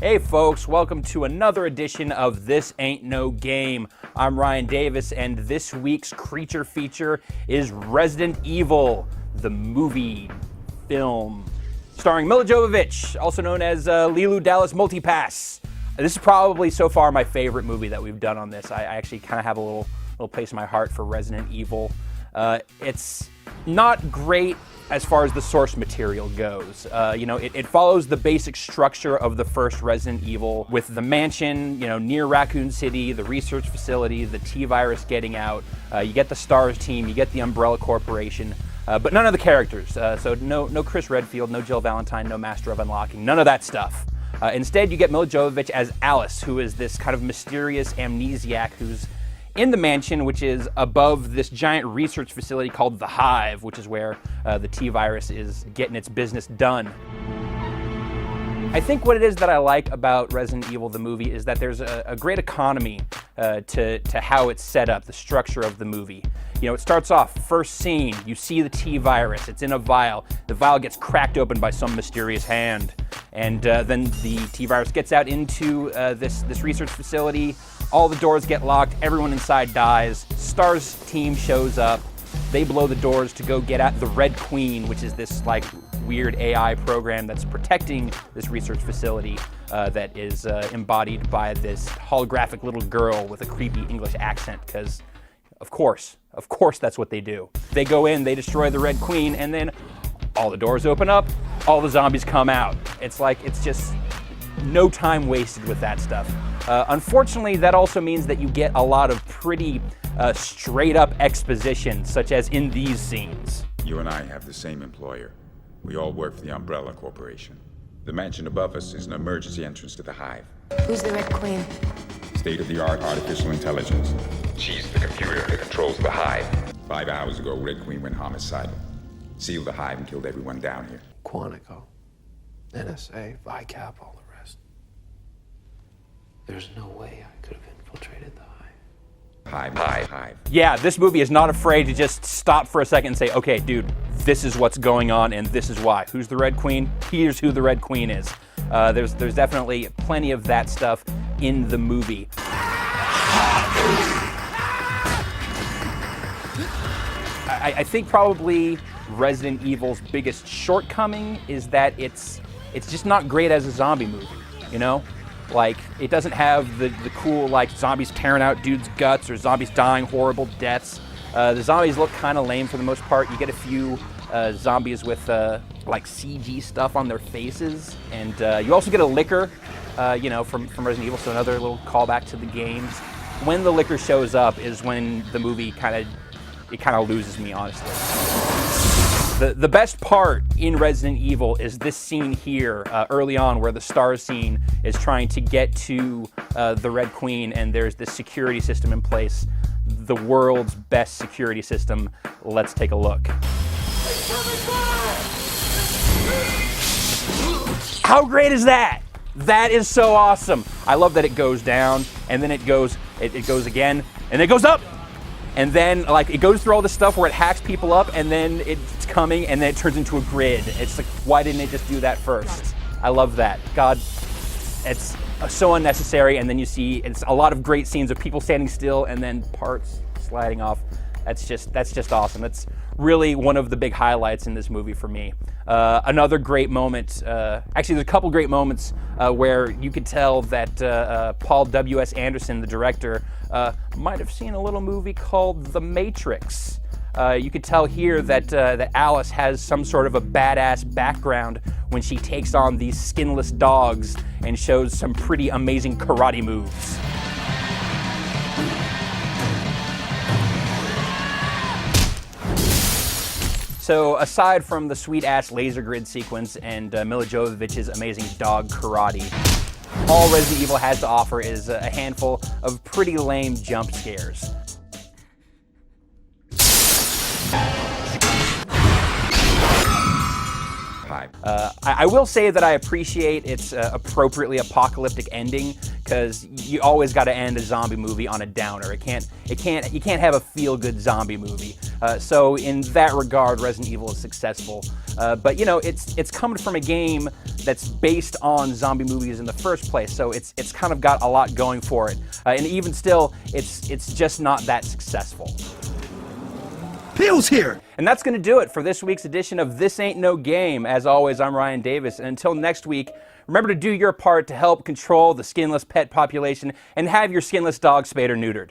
Hey folks, welcome to another edition of This Ain't No Game. I'm Ryan Davis, and this week's creature feature is Resident Evil, the movie, film, starring Milla Jovovich, also known as Lilu Dallas Multipass. This is probably so far my favorite movie that we've done on this. I actually kind of have a little place in my heart for Resident Evil. It's not great as far as the source material goes. It follows the basic structure of the first Resident Evil with the mansion, near Raccoon City, the research facility, the T-virus getting out. You get the STARS team, you get the Umbrella Corporation, but none of the characters. So no Chris Redfield, no Jill Valentine, no Master of Unlocking, none of that stuff. Instead, you get Milla Jovovich as Alice, who is this kind of mysterious amnesiac who's in the mansion, which is above this giant research facility called the Hive, which is where the T-virus is getting its business done. I think what it is that I like about Resident Evil, the movie, is that there's a great economy to how it's set up, the structure of the movie. It starts off, first scene, you see the T-virus, it's in a vial. The vial gets cracked open by some mysterious hand. And then the T-virus gets out into this research facility. All the doors get locked, everyone inside dies. STARS team shows up. They blow the doors to go get at the Red Queen, which is this weird AI program that's protecting this research facility that is embodied by this holographic little girl with a creepy English accent, because of course that's what they do. They go in, they destroy the Red Queen, and then all the doors open up, all the zombies come out. It's just no time wasted with that stuff. Unfortunately, that also means that you get a lot of pretty straight up exposition, such as in these scenes. You and I have the same employer. We all work for the Umbrella Corporation. The mansion above us is an emergency entrance to the Hive. Who's the Red Queen? State-of-the-art artificial intelligence. She's the computer that controls the Hive. 5 hours ago, Red Queen went homicidal. Sealed the Hive and killed everyone down here. Quantico, NSA, VICAP, all the rest. There's no way I could have infiltrated the Hive. Yeah, this movie is not afraid to just stop for a second and say, okay, dude, this is what's going on and this is why. Who's the Red Queen? Here's who the Red Queen is. There's definitely plenty of that stuff in the movie. I think probably Resident Evil's biggest shortcoming is that it's just not great as a zombie movie, it doesn't have the cool, zombies tearing out dudes' guts or zombies dying horrible deaths. The zombies look kind of lame for the most part. You get a few zombies with, CG stuff on their faces. And you also get a licker, from Resident Evil, so another little callback to the games. When the licker shows up is when the movie kind of loses me, honestly. The best part in Resident Evil is this scene here early on where the STARS scene is trying to get to the Red Queen, and there's this security system in place, the world's best security system. Let's take a look. How great is that? That is so awesome. I love that it goes down, and then it goes again, and it goes up. And then, it goes through all this stuff where it hacks people up, and then it's coming, and then it turns into a grid. It's why didn't it just do that first? I love that. God, it's so unnecessary, and then you see it's a lot of great scenes of people standing still and then parts sliding off. That's just awesome. That's really one of the big highlights in this movie for me. Another great moment, actually there's a couple great moments where you could tell that Paul W.S. Anderson, the director, might have seen a little movie called The Matrix. You could tell here that Alice has some sort of a badass background when she takes on these skinless dogs and shows some pretty amazing karate moves. So aside from the sweet-ass laser grid sequence and Milla Jovovich's amazing dog karate, all Resident Evil has to offer is a handful of pretty lame jump scares. hive. I will say that I appreciate its appropriately apocalyptic ending, because you always got to end a zombie movie on a downer. You can't have a feel-good zombie movie. So in that regard, Resident Evil is successful. But you know, it's coming from a game that's based on zombie movies in the first place, so it's kind of got a lot going for it. And even still, it's just not that successful. Peel's here! And that's going to do it for this week's edition of This Ain't No Game. As always, I'm Ryan Davis, and until next week, remember to do your part to help control the skinless pet population and have your skinless dog spayed or neutered.